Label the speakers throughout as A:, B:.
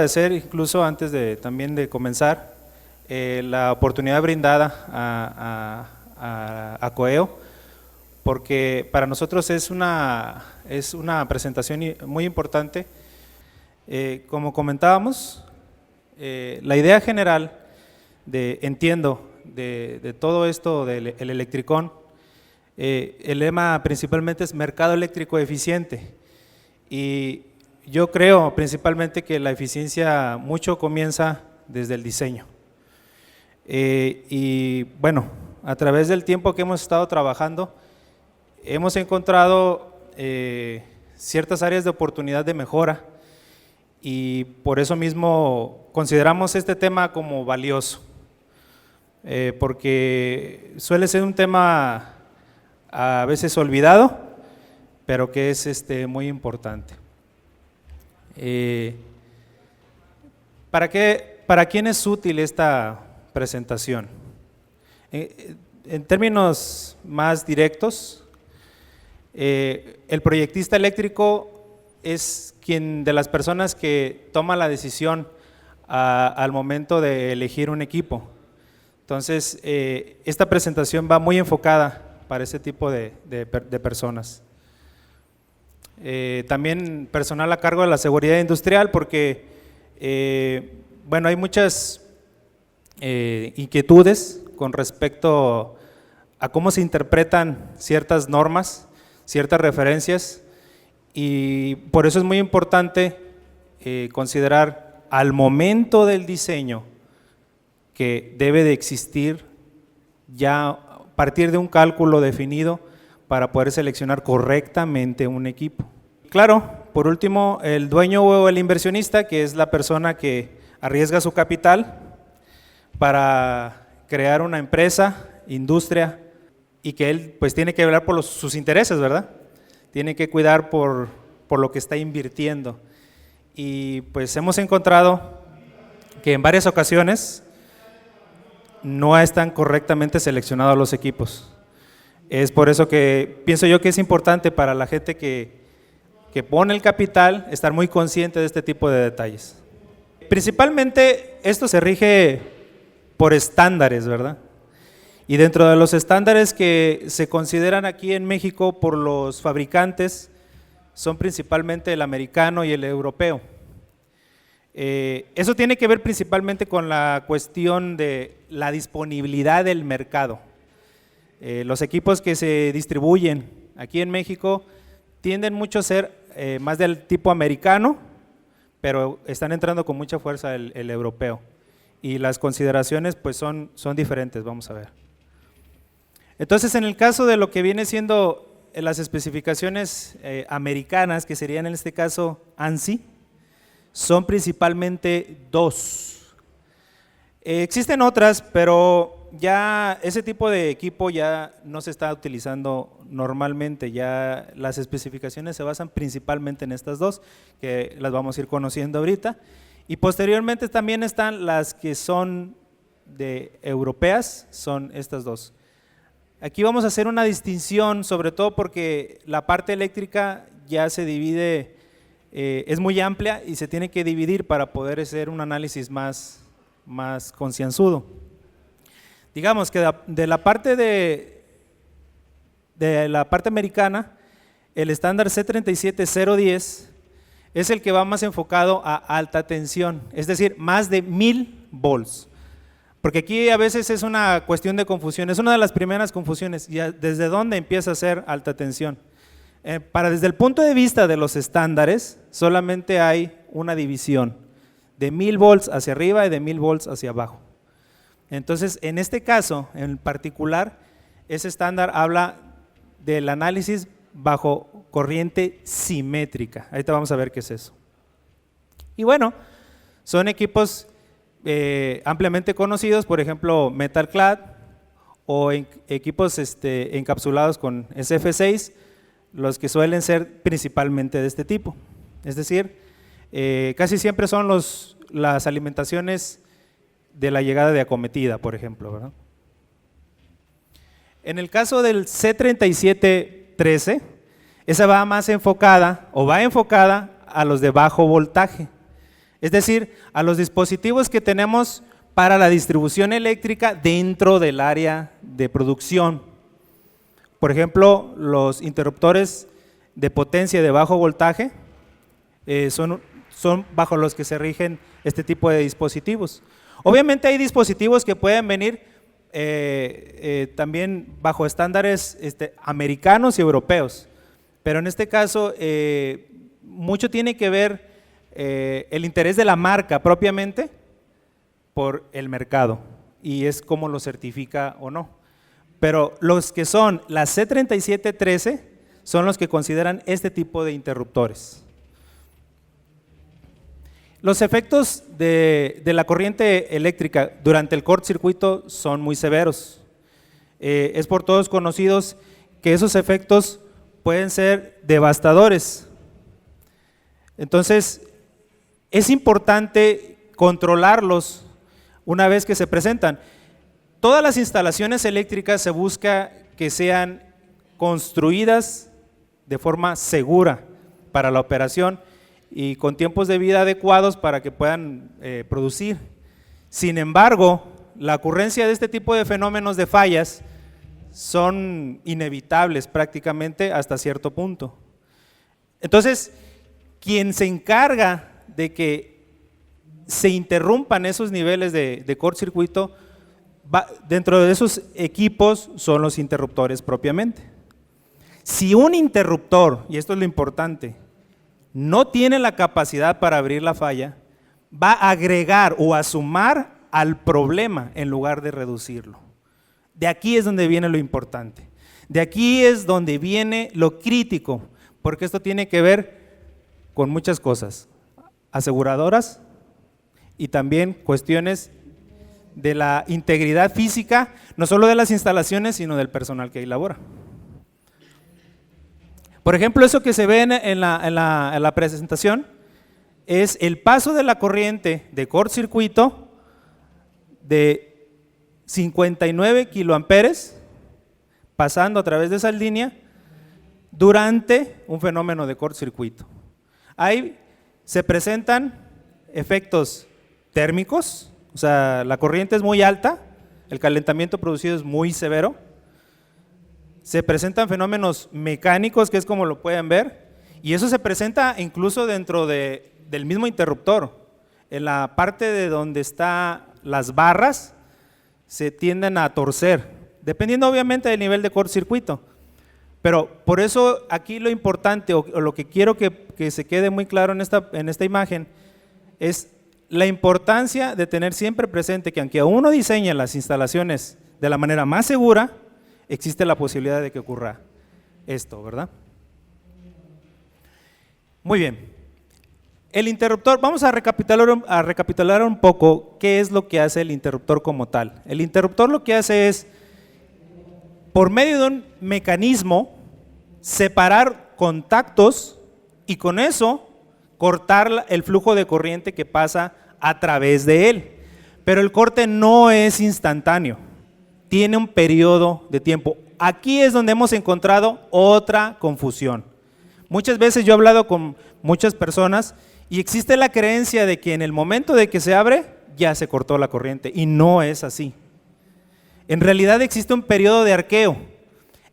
A: agradecer, incluso antes de también de comenzar, la oportunidad brindada a Coeo, porque para nosotros es una presentación muy importante. Como comentábamos, la idea general de todo esto del electricón, el lema principalmente es mercado eléctrico eficiente, y yo creo principalmente que la eficiencia mucho comienza desde el diseño. Y bueno, a través del tiempo que hemos estado trabajando, hemos encontrado ciertas áreas de oportunidad de mejora, y por eso mismo consideramos este tema como valioso, porque suele ser un tema a veces olvidado, pero que es muy importante. ¿Para quién es útil esta presentación? En términos más directos, el proyectista eléctrico es quien de las personas que toma la decisión al momento de elegir un equipo. Entonces, esta presentación va muy enfocada para ese tipo de personas. También personal a cargo de la seguridad industrial, porque bueno, hay muchas inquietudes con respecto a cómo se interpretan ciertas normas, ciertas referencias, y por eso es muy importante considerar al momento del diseño que debe de existir ya a partir de un cálculo definido para poder seleccionar correctamente un equipo. Claro, por último, el dueño o el inversionista, que es la persona que arriesga su capital para crear una empresa, industria, y que él pues tiene que velar por sus intereses, ¿verdad? Tiene que cuidar por lo que está invirtiendo. Y pues hemos encontrado que en varias ocasiones no están correctamente seleccionados los equipos. Es por eso que pienso yo que es importante para la gente que pone el capital estar muy consciente de este tipo de detalles. Principalmente esto se rige por estándares, ¿verdad? Y dentro de los estándares que se consideran aquí en México por los fabricantes son principalmente el americano y el europeo. Eso tiene que ver principalmente con la cuestión de la disponibilidad del mercado. Los equipos que se distribuyen aquí en México tienden mucho a ser más del tipo americano, pero están entrando con mucha fuerza el europeo, y las consideraciones pues son diferentes, vamos a ver. Entonces, en el caso de lo que viene siendo las especificaciones americanas, que serían en este caso ANSI, son principalmente dos. Existen otras, pero ya ese tipo de equipo ya no se está utilizando normalmente, ya las especificaciones se basan principalmente en estas dos, que las vamos a ir conociendo ahorita, y posteriormente también están las que son europeas, son estas dos. Aquí vamos a hacer una distinción, sobre todo porque la parte eléctrica ya se divide, es muy amplia y se tiene que dividir para poder hacer un análisis más concienzudo. Digamos que de la parte americana, el estándar C37010 es el que va más enfocado a alta tensión, es decir, más de 1000 volts. Porque aquí a veces es una cuestión de confusión, es una de las primeras confusiones, y ¿desde dónde empieza a ser alta tensión? Desde el punto de vista de los estándares, solamente hay una división, de 1000 volts hacia arriba y de 1000 volts hacia abajo. Entonces, en este caso, en particular, ese estándar habla del análisis bajo corriente simétrica. Ahorita vamos a ver qué es eso. Y bueno, son equipos ampliamente conocidos, por ejemplo, Metalclad, o equipos encapsulados con SF6, los que suelen ser principalmente de este tipo. Es decir, casi siempre son las alimentaciones de la llegada de acometida, por ejemplo, ¿verdad? En el caso del C3713, esa va más enfocada, o va enfocada a los de bajo voltaje. es decir, a los dispositivos que tenemos para la distribución eléctrica dentro del área de producción. Por ejemplo, los interruptores de potencia de bajo voltaje son bajo los que se rigen este tipo de dispositivos. Obviamente hay dispositivos que pueden venir también bajo estándares americanos y europeos, pero en este caso mucho tiene que ver el interés de la marca propiamente por el mercado, y es cómo lo certifica o no. Pero los que son las C3713 son los que consideran este tipo de interruptores. Los efectos de la corriente eléctrica durante el cortocircuito son muy severos. Es por todos conocidos que esos efectos pueden ser devastadores. Entonces, es importante controlarlos una vez que se presentan. Todas las instalaciones eléctricas se busca que sean construidas de forma segura para la operación y con tiempos de vida adecuados para que puedan producir. Sin embargo, la ocurrencia de este tipo de fenómenos de fallas son inevitables prácticamente hasta cierto punto. Entonces, quien se encarga de que se interrumpan esos niveles de cortocircuito, dentro de esos equipos son los interruptores propiamente. Si un interruptor, y esto es lo importante, no tiene la capacidad para abrir la falla, va a agregar o a sumar al problema en lugar de reducirlo. De aquí es donde viene lo importante. De aquí es donde viene lo crítico, porque esto tiene que ver con muchas cosas, aseguradoras y también cuestiones de la integridad física, no solo de las instalaciones, sino del personal que ahí labora. Por ejemplo, eso que se ve en la presentación es el paso de la corriente de cortocircuito de 59 kiloamperes pasando a través de esa línea durante un fenómeno de cortocircuito. Ahí se presentan efectos térmicos, o sea, la corriente es muy alta, el calentamiento producido es muy severo. Se presentan fenómenos mecánicos, que es como lo pueden ver, y eso se presenta incluso dentro del mismo interruptor. En la parte de donde están las barras se tienden a torcer, dependiendo obviamente del nivel de cortocircuito. Pero por eso aquí lo importante, o lo que quiero que se quede muy claro en esta imagen, es la importancia de tener siempre presente que aunque uno diseñe las instalaciones de la manera más segura, existe la posibilidad de que ocurra esto, ¿verdad? Muy bien. El interruptor, vamos a recapitular un poco qué es lo que hace el interruptor como tal. El interruptor lo que hace es, por medio de un mecanismo, separar contactos y con eso cortar el flujo de corriente que pasa a través de él. Pero el corte no es instantáneo, tiene un periodo de tiempo. Aquí es donde hemos encontrado otra confusión. Muchas veces yo he hablado con muchas personas y existe la creencia de que en el momento de que se abre ya se cortó la corriente, y no es así. En realidad existe un periodo de arqueo.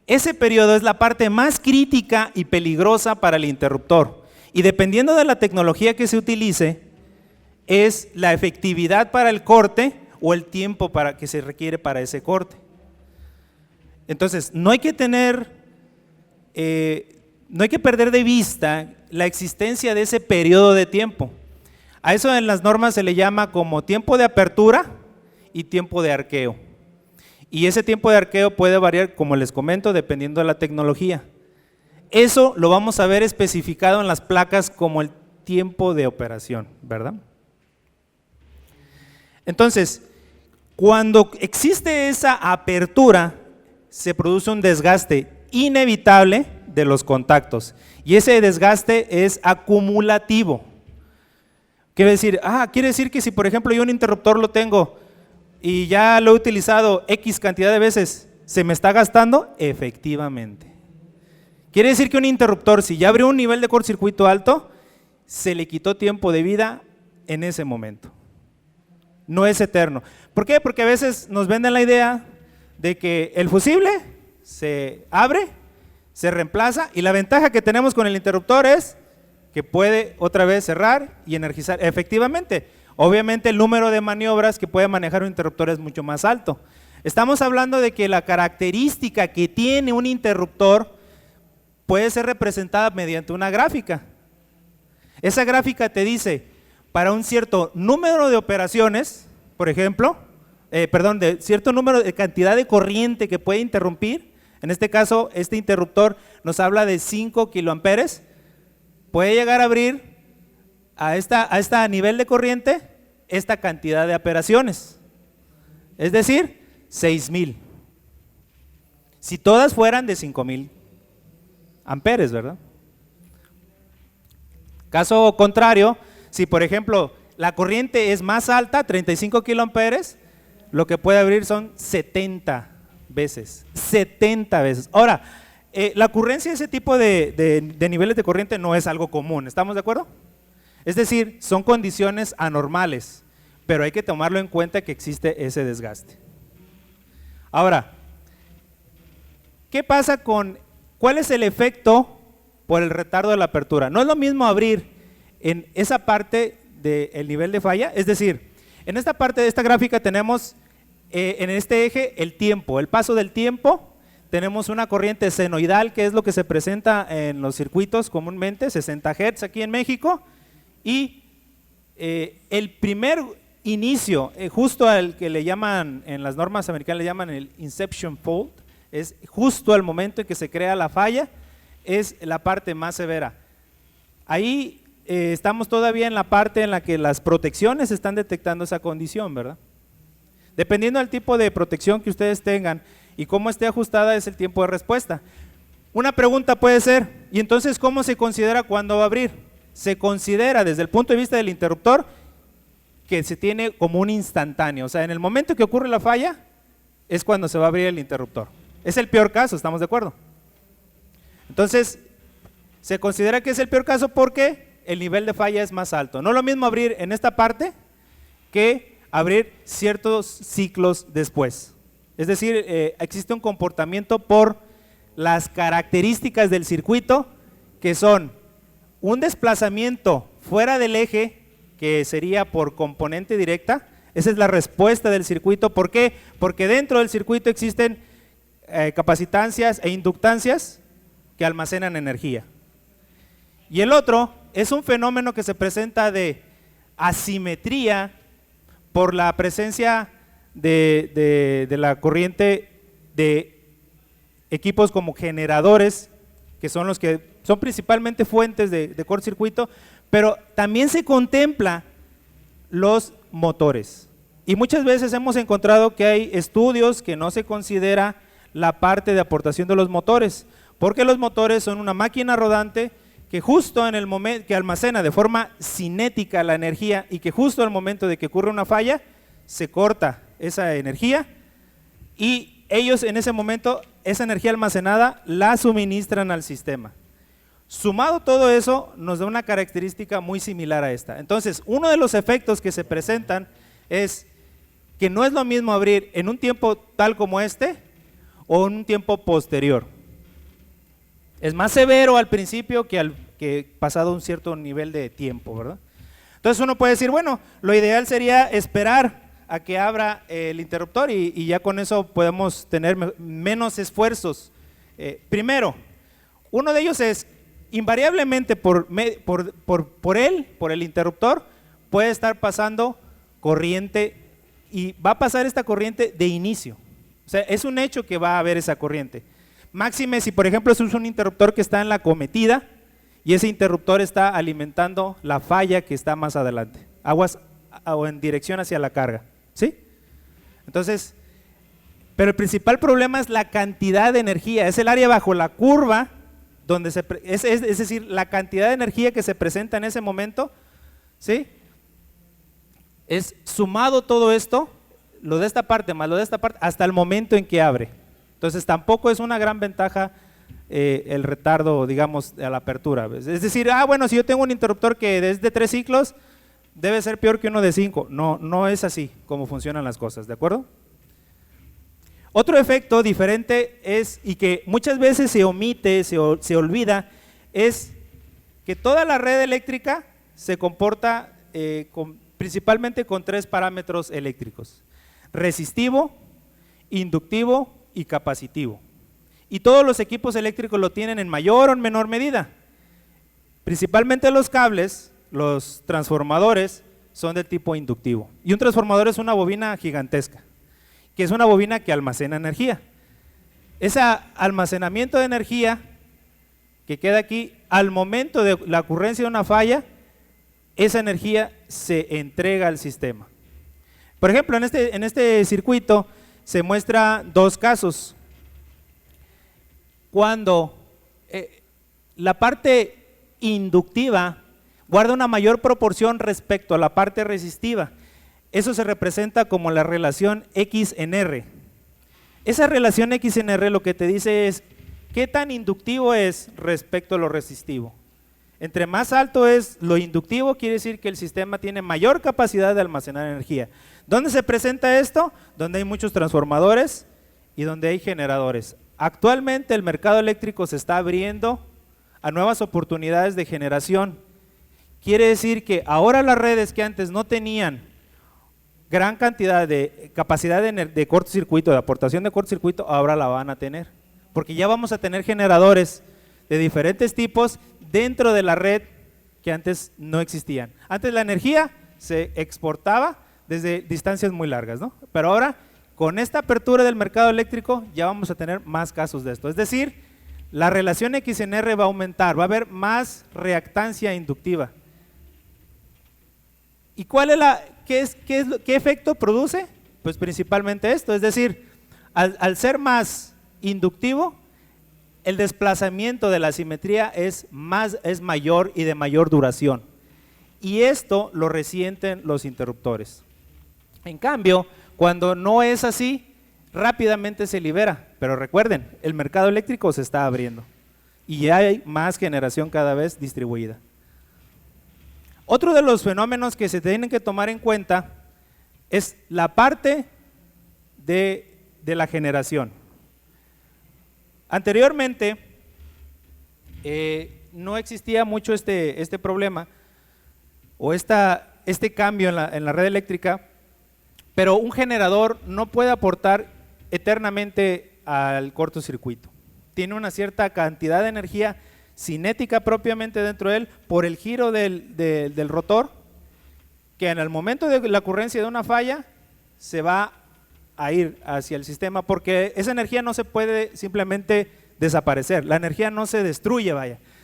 A: Ese periodo es la parte más crítica y peligrosa para el interruptor, y dependiendo de la tecnología que se utilice, es la efectividad para el corte o el tiempo que se requiere para ese corte. Entonces, no hay que perder de vista la existencia de ese periodo de tiempo. A eso en las normas se le llama como tiempo de apertura y tiempo de arqueo. Y ese tiempo de arqueo puede variar, como les comento, dependiendo de la tecnología. Eso lo vamos a ver especificado en las placas como el tiempo de operación, ¿verdad? Entonces, cuando existe esa apertura, se produce un desgaste inevitable de los contactos, y ese desgaste es acumulativo. Quiere decir que si por ejemplo yo un interruptor lo tengo y ya lo he utilizado X cantidad de veces, ¿se me está gastando? Efectivamente. Quiere decir que un interruptor, si ya abrió un nivel de cortocircuito alto, se le quitó tiempo de vida en ese momento. No es eterno. ¿Por qué? Porque a veces nos venden la idea de que el fusible se abre, se reemplaza y la ventaja que tenemos con el interruptor es que puede otra vez cerrar y energizar. Efectivamente, obviamente el número de maniobras que puede manejar un interruptor es mucho más alto. Estamos hablando de que la característica que tiene un interruptor puede ser representada mediante una gráfica. Esa gráfica te dice, para un cierto número de operaciones, por ejemplo, de cierto número de cantidad de corriente que puede interrumpir, en este caso, este interruptor nos habla de 5 kiloamperes, puede llegar a abrir a esta nivel de corriente esta cantidad de operaciones, es decir, 6,000. Si todas fueran de 5,000 amperes, ¿verdad? Caso contrario, si por ejemplo la corriente es más alta, 35 kiloamperes, lo que puede abrir son 70 veces. 70 veces. Ahora, la ocurrencia de ese tipo de niveles de corriente no es algo común, ¿estamos de acuerdo? Es decir, son condiciones anormales, pero hay que tomarlo en cuenta que existe ese desgaste. Ahora, ¿qué pasa cuál es el efecto por el retardo de la apertura? No es lo mismo abrir en esa parte del nivel de falla, es decir, en esta parte de esta gráfica tenemos en este eje el tiempo, el paso del tiempo. Tenemos una corriente senoidal, que es lo que se presenta en los circuitos comúnmente, 60 Hz aquí en México, y el primer inicio, justo al que le llaman, en las normas americanas le llaman el inception fault, es justo al momento en que se crea la falla, es la parte más severa. Ahí estamos todavía en la parte en la que las protecciones están detectando esa condición, ¿verdad? Dependiendo del tipo de protección que ustedes tengan y cómo esté ajustada es el tiempo de respuesta. Una pregunta puede ser, ¿y entonces cómo se considera cuándo va a abrir? Se considera desde el punto de vista del interruptor que se tiene como un instantáneo, o sea, en el momento que ocurre la falla es cuando se va a abrir el interruptor. Es el peor caso, ¿estamos de acuerdo? Entonces, se considera que es el peor caso porque el nivel de falla es más alto. No es lo mismo abrir en esta parte que abrir ciertos ciclos después. Es decir, existe un comportamiento por las características del circuito que son un desplazamiento fuera del eje, que sería por componente directa. Esa es la respuesta del circuito. ¿Por qué? Porque dentro del circuito existen capacitancias e inductancias que almacenan energía. Y el otro es un fenómeno que se presenta de asimetría por la presencia de la corriente de equipos como generadores, que son los que son principalmente fuentes de cortocircuito, pero también se contempla los motores. Y muchas veces hemos encontrado que hay estudios que no se considera la parte de aportación de los motores, porque los motores son una máquina rodante que justo en el momento que almacena de forma cinética la energía y que justo al momento de que ocurre una falla se corta esa energía y ellos en ese momento esa energía almacenada la suministran al sistema. Sumado todo eso nos da una característica muy similar a esta. Entonces, uno de los efectos que se presentan es que no es lo mismo abrir en un tiempo tal como este o en un tiempo posterior. Es más severo al principio que pasado un cierto nivel de tiempo, ¿verdad? Entonces uno puede decir, bueno, lo ideal sería esperar a que abra el interruptor y ya con eso podemos tener menos esfuerzos. Primero, uno de ellos es, invariablemente por el interruptor, puede estar pasando corriente y va a pasar esta corriente de inicio. O sea, es un hecho que va a haber esa corriente. Máxime si por ejemplo es un interruptor que está en la cometida y ese interruptor está alimentando la falla que está más adelante, aguas o en dirección hacia la carga, ¿sí? Entonces, pero el principal problema es la cantidad de energía, es el área bajo la curva, donde es decir, la cantidad de energía que se presenta en ese momento, ¿sí? Es sumado todo esto, lo de esta parte más lo de esta parte, hasta el momento en que abre. Entonces tampoco es una gran ventaja el retardo, digamos, a la apertura. Es decir, bueno, si yo tengo un interruptor que es de 3 ciclos, debe ser peor que uno de 5. No, no es así como funcionan las cosas, ¿de acuerdo? Otro efecto diferente es, y que muchas veces se omite, se olvida, es que toda la red eléctrica se comporta principalmente con 3 parámetros eléctricos: resistivo, inductivo y capacitivo. Y todos los equipos eléctricos lo tienen en mayor o en menor medida. Principalmente los cables, los transformadores, son del tipo inductivo. Y un transformador es una bobina gigantesca, que es una bobina que almacena energía. Ese almacenamiento de energía que queda aquí, al momento de la ocurrencia de una falla, esa energía se entrega al sistema. Por ejemplo, en este circuito se muestra 2 casos. Cuando la parte inductiva guarda una mayor proporción respecto a la parte resistiva, eso se representa como la relación X en R. Esa relación X en R lo que te dice es qué tan inductivo es respecto a lo resistivo. Entre más alto es lo inductivo, quiere decir que el sistema tiene mayor capacidad de almacenar energía. ¿Dónde se presenta esto? Donde hay muchos transformadores y donde hay generadores. Actualmente el mercado eléctrico se está abriendo a nuevas oportunidades de generación. Quiere decir que ahora las redes que antes no tenían gran cantidad de capacidad de cortocircuito, de aportación de cortocircuito, ahora la van a tener. Porque ya vamos a tener generadores de diferentes tipos dentro de la red que antes no existían. Antes la energía se exportaba desde distancias muy largas, ¿no? Pero ahora, con esta apertura del mercado eléctrico, ya vamos a tener más casos de esto. Es decir, la relación X en R va a aumentar, va a haber más reactancia inductiva. ¿Y qué efecto produce? Pues principalmente esto, es decir, al ser más inductivo, el desplazamiento de la simetría es mayor y de mayor duración. Y esto lo resienten los interruptores. En cambio, cuando no es así, rápidamente se libera. Pero recuerden, el mercado eléctrico se está abriendo y ya hay más generación cada vez distribuida. Otro de los fenómenos que se tienen que tomar en cuenta es la parte de la generación. Anteriormente no existía mucho este problema o este cambio en la red eléctrica, pero un generador no puede aportar eternamente al cortocircuito. Tiene una cierta cantidad de energía cinética propiamente dentro de él por el giro del rotor, que en el momento de la ocurrencia de una falla se va a ir hacia el sistema, porque esa energía no se puede simplemente desaparecer, la energía no se destruye,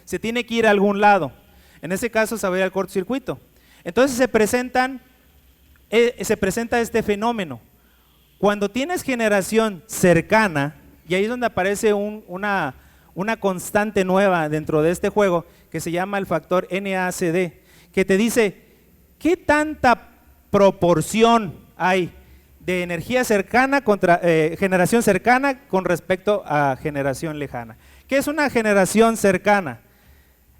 A: se tiene que ir a algún lado. En ese caso se va a ir al cortocircuito. Entonces se presenta este fenómeno. Cuando tienes generación cercana, y ahí es donde aparece una constante nueva dentro de este juego que se llama el factor NACD, que te dice qué tanta proporción hay de energía cercana contra generación cercana con respecto a generación lejana. ¿Qué es una generación cercana?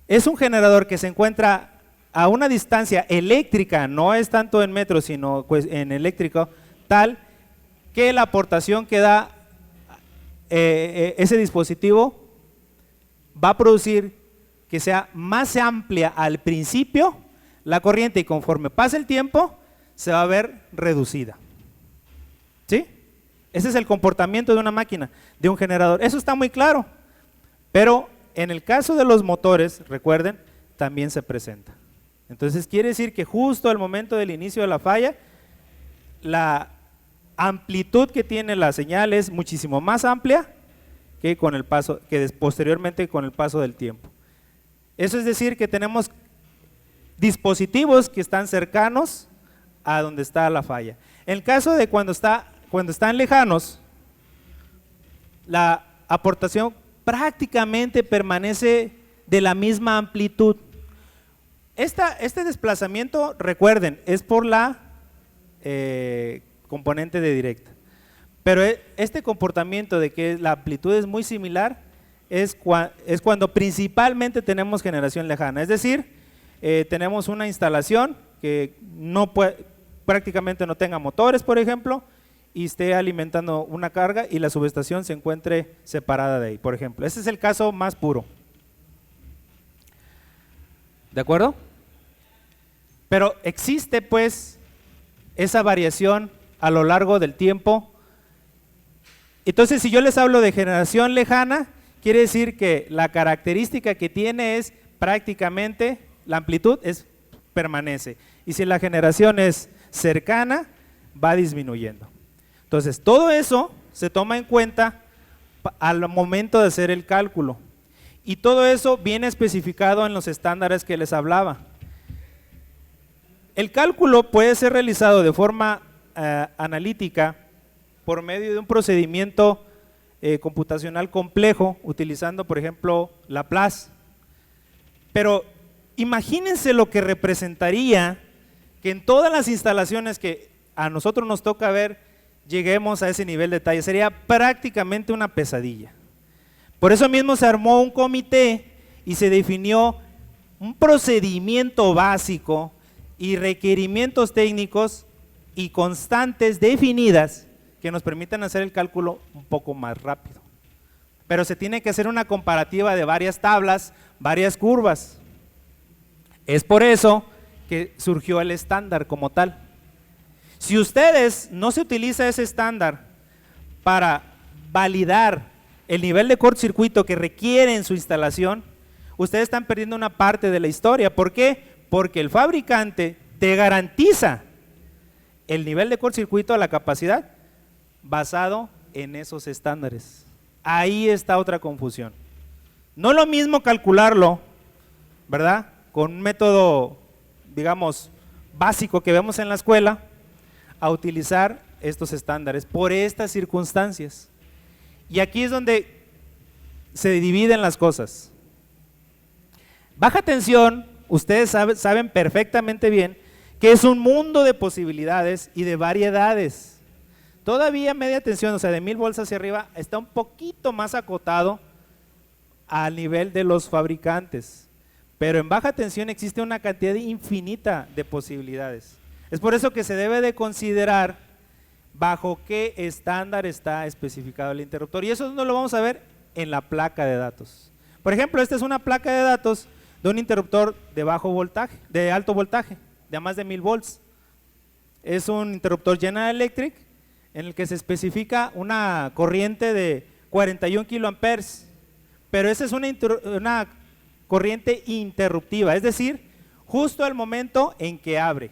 A: Es un generador que se encuentra a una distancia eléctrica, no es tanto en metros, sino pues en eléctrico, tal que la aportación que da ese dispositivo va a producir que sea más amplia al principio la corriente, y conforme pasa el tiempo se va a ver reducida. ¿Sí? Ese es el comportamiento de una máquina, de un generador. Eso está muy claro, pero en el caso de los motores, recuerden, también se presenta. Entonces quiere decir que justo al momento del inicio de la falla, la amplitud que tiene la señal es muchísimo más amplia que posteriormente con el paso del tiempo. Eso es decir que tenemos dispositivos que están cercanos a donde está la falla. En el caso de cuando están lejanos, la aportación prácticamente permanece de la misma amplitud. Este desplazamiento, recuerden, es por la componente de directa. Pero este comportamiento de que la amplitud es muy similar es cuando principalmente tenemos generación lejana. Es decir, tenemos una instalación que prácticamente no tenga motores, por ejemplo, y esté alimentando una carga y la subestación se encuentre separada de ahí, por ejemplo. Ese es el caso más puro. ¿De acuerdo? Pero existe pues esa variación a lo largo del tiempo. Entonces, si yo les hablo de generación lejana, quiere decir que la característica que tiene es prácticamente, la amplitud permanece. Y si la generación es cercana, va disminuyendo. Entonces, todo eso se toma en cuenta al momento de hacer el cálculo. Y todo eso viene especificado en los estándares que les hablaba. El cálculo puede ser realizado de forma analítica por medio de un procedimiento computacional complejo, utilizando, por ejemplo, Laplace. Pero imagínense lo que representaría que en todas las instalaciones que a nosotros nos toca ver, lleguemos a ese nivel de detalle. Sería prácticamente una pesadilla. Por eso mismo se armó un comité y se definió un procedimiento básico y requerimientos técnicos y constantes definidas que nos permitan hacer el cálculo un poco más rápido. Pero se tiene que hacer una comparativa de varias tablas, varias curvas. Es por eso que surgió el estándar como tal. Si ustedes no se utiliza ese estándar para validar el nivel de cortocircuito que requiere en su instalación, ustedes están perdiendo una parte de la historia. ¿Por qué? Porque el fabricante te garantiza el nivel de cortocircuito a la capacidad basado en esos estándares. Ahí está otra confusión. No es lo mismo calcularlo, ¿verdad?, con un método, digamos, básico que vemos en la escuela, a utilizar estos estándares por estas circunstancias. Y aquí es donde se dividen las cosas. Baja tensión, ustedes saben perfectamente bien que es un mundo de posibilidades y de variedades. Todavía media tensión, o sea, de 1000 volts hacia arriba, está un poquito más acotado al nivel de los fabricantes. Pero en baja tensión existe una cantidad infinita de posibilidades. Es por eso que se debe de considerar bajo qué estándar está especificado el interruptor. Y eso no lo vamos a ver en la placa de datos. Por ejemplo, esta es una placa de datos de un interruptor de bajo voltaje, de alto voltaje, de más de 1000 volts. Es un interruptor General Electric en el que se especifica una corriente de 41 kiloamperes, pero esa es una corriente interruptiva, es decir, justo al momento en que abre,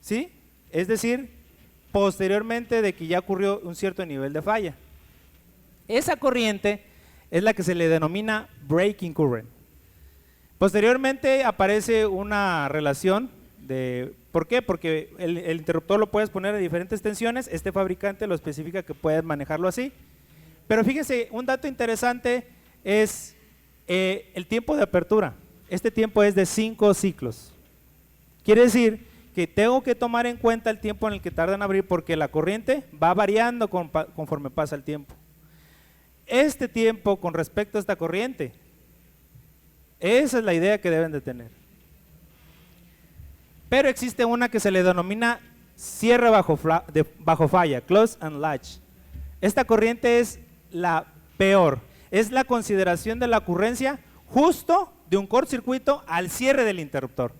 A: ¿sí? Es decir, posteriormente de que ya ocurrió un cierto nivel de falla. Esa corriente es la que se le denomina breaking current. Posteriormente aparece una relación de, ¿por qué? Porque el interruptor lo puedes poner a diferentes tensiones, este fabricante lo especifica que puedes manejarlo así. Pero fíjese, un dato interesante es el tiempo de apertura. Este tiempo es de 5 ciclos. Quiere decir que tengo que tomar en cuenta el tiempo en el que tarda en abrir, porque la corriente va variando conforme pasa el tiempo. Este tiempo con respecto a esta corriente, esa es la idea que deben de tener. Pero existe una que se le denomina cierre bajo falla, close and latch. Esta corriente es la peor, es la consideración de la ocurrencia justo de un cortocircuito al cierre del interruptor.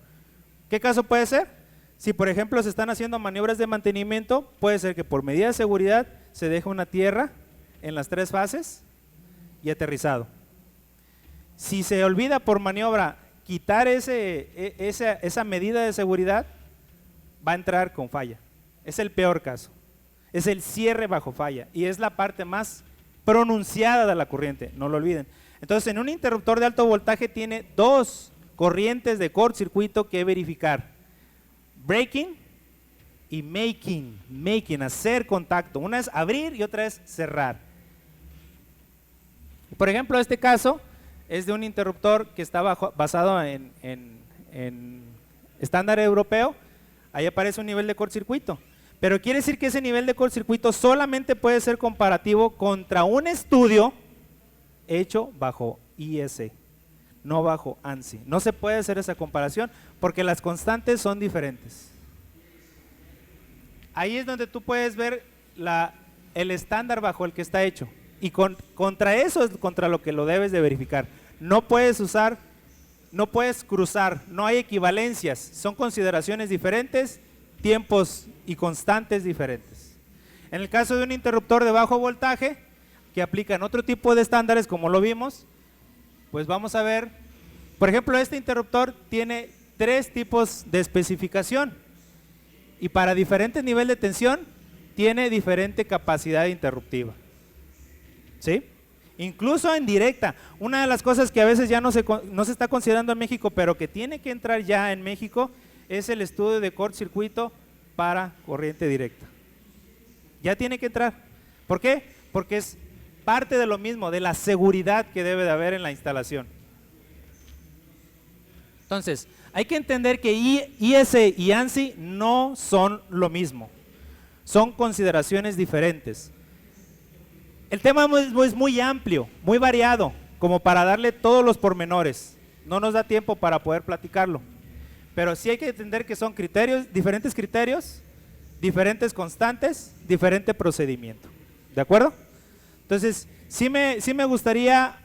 A: ¿Qué caso puede ser? Si por ejemplo se están haciendo maniobras de mantenimiento, puede ser que por medida de seguridad se deje una tierra en las 3 fases y aterrizado. Si se olvida por maniobra quitar esa medida de seguridad, va a entrar con falla. Es el peor caso. Es el cierre bajo falla y es la parte más pronunciada de la corriente, no lo olviden. Entonces, en un interruptor de alto voltaje tiene 2 corrientes de cortocircuito que verificar: breaking y making, hacer contacto. Una es abrir y otra es cerrar. Por ejemplo, este caso es de un interruptor que está basado en estándar europeo. Ahí aparece un nivel de cortocircuito, pero quiere decir que ese nivel de cortocircuito solamente puede ser comparativo contra un estudio hecho bajo IEC. no bajo ANSI. No se puede hacer esa comparación porque las constantes son diferentes. Ahí es donde tú puedes ver el estándar bajo el que está hecho. Y contra eso es contra lo que lo debes de verificar. No puedes usar, no puedes cruzar, no hay equivalencias, son consideraciones diferentes, tiempos y constantes diferentes. En el caso de un interruptor de bajo voltaje, que aplican otro tipo de estándares como lo vimos, pues vamos a ver, por ejemplo, este interruptor tiene 3 tipos de especificación y para diferentes niveles de tensión tiene diferente capacidad interruptiva. ¿Sí? Incluso en directa, una de las cosas que a veces ya no se está considerando en México, pero que tiene que entrar ya en México, es el estudio de cortocircuito para corriente directa. Ya tiene que entrar. ¿Por qué? Porque es parte de lo mismo, de la seguridad que debe de haber en la instalación. Entonces, hay que entender que IS y ANSI no son lo mismo, son consideraciones diferentes. El tema es muy amplio, muy variado, como para darle todos los pormenores. No nos da tiempo para poder platicarlo, pero sí hay que entender que son diferentes criterios, diferentes constantes, diferente procedimiento. ¿De acuerdo? Entonces, sí me gustaría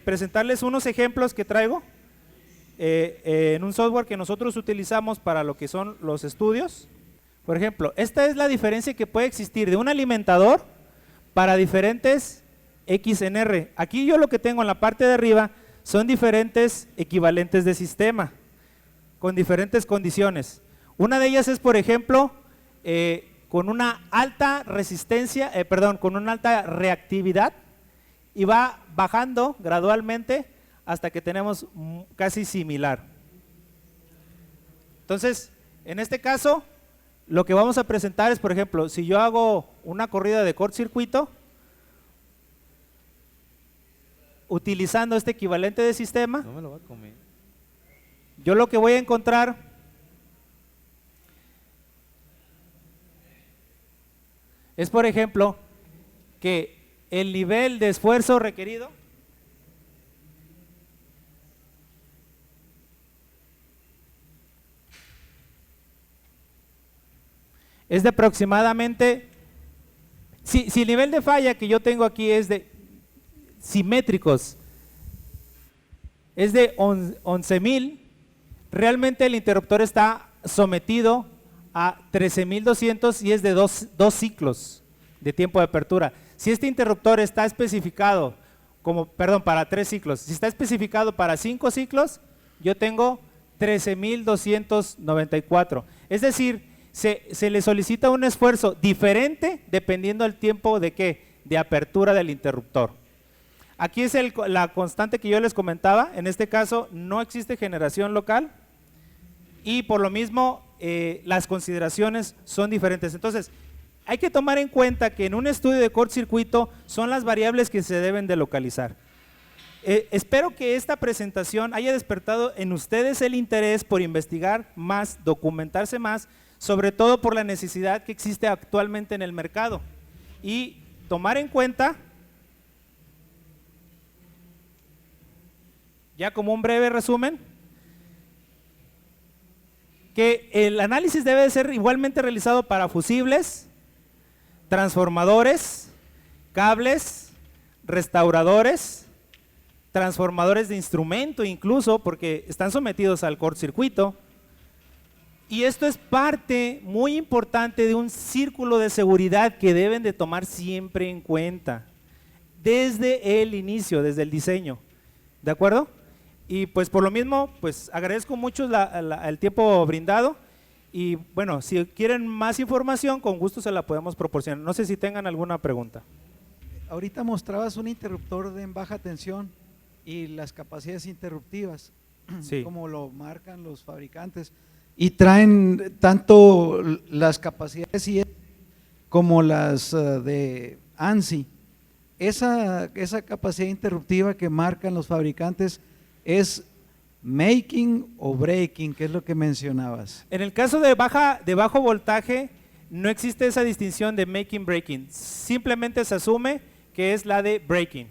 A: presentarles unos ejemplos que traigo en un software que nosotros utilizamos para lo que son los estudios. Por ejemplo, esta es la diferencia que puede existir de un alimentador para diferentes XNR. Aquí yo lo que tengo en la parte de arriba son diferentes equivalentes de sistema con diferentes condiciones. Una de ellas es, por ejemplo, con una alta resistencia, con una alta reactividad y va bajando gradualmente hasta que tenemos casi similar. Entonces, en este caso, lo que vamos a presentar es, por ejemplo, si yo hago una corrida de cortocircuito utilizando este equivalente de sistema,
B: No me lo va a comer.
A: yo lo que voy a encontrar es, por ejemplo, que el nivel de esfuerzo requerido es de aproximadamente, si el nivel de falla que yo tengo aquí es de simétricos, es de 11.000, realmente el interruptor está sometido a 13.200 y es de dos ciclos de tiempo de apertura. Si este interruptor está especificado para 3 ciclos, si está especificado para 5 ciclos, yo tengo 13.294. Es decir, se le solicita un esfuerzo diferente dependiendo del tiempo de apertura del interruptor. Aquí es la constante que yo les comentaba. En este caso no existe generación local y por lo mismo las consideraciones son diferentes. Entonces, hay que tomar en cuenta que en un estudio de cortocircuito son las variables que se deben de localizar. Espero que esta presentación haya despertado en ustedes el interés por investigar más, documentarse más, sobre todo por la necesidad que existe actualmente en el mercado y tomar en cuenta, ya como un breve resumen, que el análisis debe de ser igualmente realizado para fusibles, transformadores, cables, restauradores, transformadores de instrumento incluso, porque están sometidos al cortocircuito. Y esto es parte muy importante de un círculo de seguridad que deben de tomar siempre en cuenta, desde el inicio, desde el diseño. ¿De acuerdo? Y pues por lo mismo, pues agradezco mucho el tiempo brindado y bueno, si quieren más información, con gusto se la podemos proporcionar. No sé si tengan alguna pregunta.
C: Ahorita mostrabas un interruptor en baja tensión y las capacidades interruptivas,
A: Sí.
C: como lo marcan los fabricantes. Y traen tanto las capacidades como las de ANSI. Esa capacidad interruptiva que marcan los fabricantes es making o breaking, que es lo que mencionabas.
A: En el caso de bajo voltaje no existe esa distinción de making breaking, simplemente se asume que es la de breaking.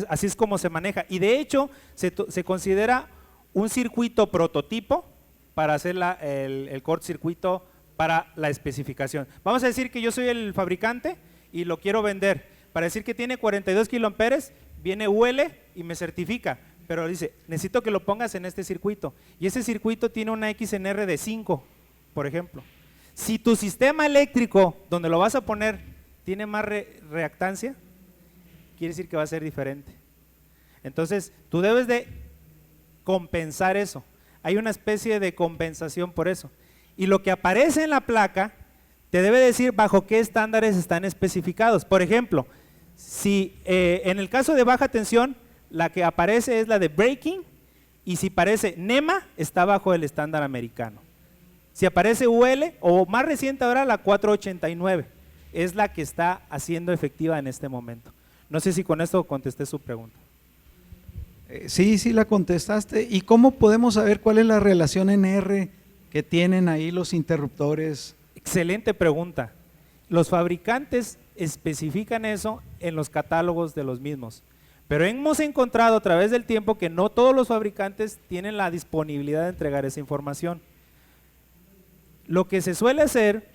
A: así es como se maneja. Y de hecho, se considera un circuito prototipo para hacer el cortocircuito para la especificación. Vamos a decir que yo soy el fabricante y lo quiero vender. Para decir que tiene 42 kiloamperes, viene UL y me certifica, pero dice, necesito que lo pongas en este circuito. Y ese circuito tiene una XNR de 5, por ejemplo. Si tu sistema eléctrico, donde lo vas a poner, tiene más reactancia, quiere decir que va a ser diferente. Entonces, tú debes de compensar eso. Hay una especie de compensación por eso. Y lo que aparece en la placa te debe decir bajo qué estándares están especificados. Por ejemplo, si en el caso de baja tensión, la que aparece es la de breaking, y si aparece NEMA, está bajo el estándar americano. Si aparece UL, o más reciente ahora la 489, es la que está haciendo efectiva en este momento. No sé si con esto contesté su pregunta.
C: Sí, sí la contestaste. ¿Y cómo podemos saber cuál es la relación en R que tienen ahí los interruptores?
A: Excelente pregunta. Los fabricantes especifican eso en los catálogos de los mismos, pero hemos encontrado a través del tiempo que no todos los fabricantes tienen la disponibilidad de entregar esa información. Lo que se suele hacer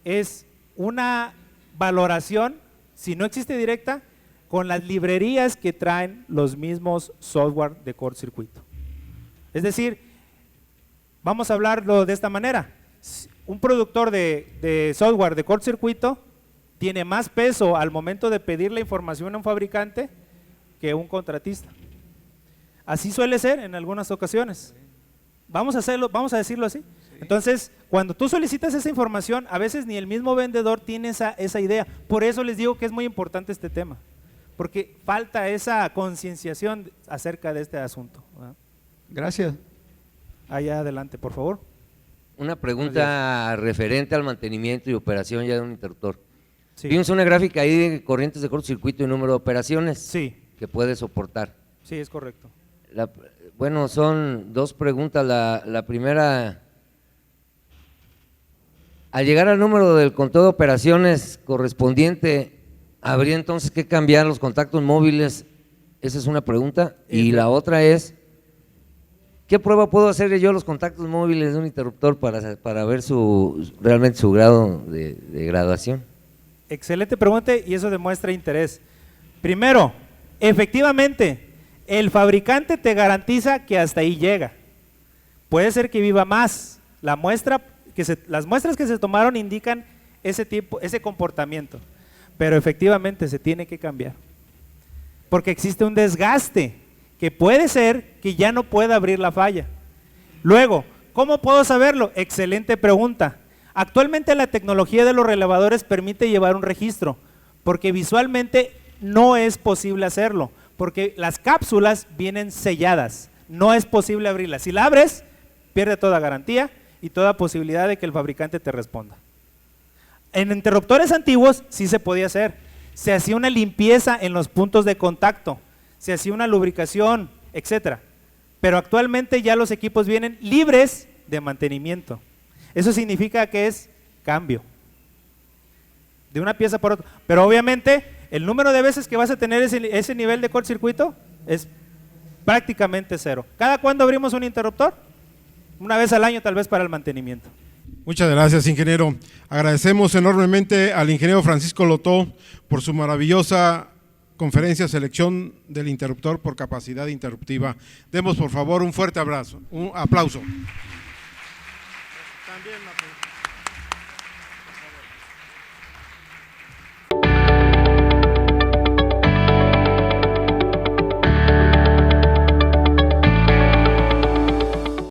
A: es una valoración, si no existe directa, con las librerías que traen los mismos software de cortocircuito. Es decir, vamos a hablarlo de esta manera. Un productor de software de cortocircuito tiene más peso al momento de pedir la información a un fabricante que un contratista. Así suele ser en algunas ocasiones. Vamos a decirlo así. Entonces, cuando tú solicitas esa información, a veces ni el mismo vendedor tiene esa idea. Por eso les digo que es muy importante este tema, porque falta esa concienciación acerca de este asunto, ¿verdad?
C: Gracias.
A: Allá adelante, por favor.
B: Una pregunta referente al mantenimiento y operación ya de un interruptor.
A: Sí.
B: Vimos una gráfica ahí de corrientes de cortocircuito y número de operaciones
A: Sí,
B: que puede soportar.
A: sí, es correcto.
B: Bueno, son dos preguntas. La primera, al llegar al número del conteo de operaciones correspondiente, ¿habría entonces que cambiar los contactos móviles? Esa es una pregunta. Y la otra es, ¿qué prueba puedo hacer yo los contactos móviles de un interruptor para ver realmente su grado de graduación?
A: Excelente pregunta, y eso demuestra interés. Primero, efectivamente, el fabricante te garantiza que hasta ahí llega. Puede ser que viva más. Las muestras que se tomaron indican ese comportamiento, pero efectivamente se tiene que cambiar, porque existe un desgaste que puede ser que ya no pueda abrir la falla. Luego, ¿cómo puedo saberlo? Excelente pregunta. Actualmente la tecnología de los relevadores permite llevar un registro, porque visualmente no es posible hacerlo, porque las cápsulas vienen selladas, no es posible abrirlas. Si la abres, pierde toda garantía y toda posibilidad de que el fabricante te responda. En interruptores antiguos sí se podía hacer, se hacía una limpieza en los puntos de contacto, se hacía una lubricación, etcétera, pero actualmente ya los equipos vienen libres de mantenimiento. Eso significa que es cambio de una pieza por otra, pero obviamente el número de veces que vas a tener ese nivel de cortocircuito es prácticamente cero. ¿Cada cuándo abrimos un interruptor? Una vez al año tal vez para el mantenimiento.
D: Muchas gracias, ingeniero. Agradecemos enormemente al ingeniero Francisco Lotó por su maravillosa conferencia selección del interruptor por capacidad interruptiva. Demos por favor un fuerte abrazo, un aplauso. También,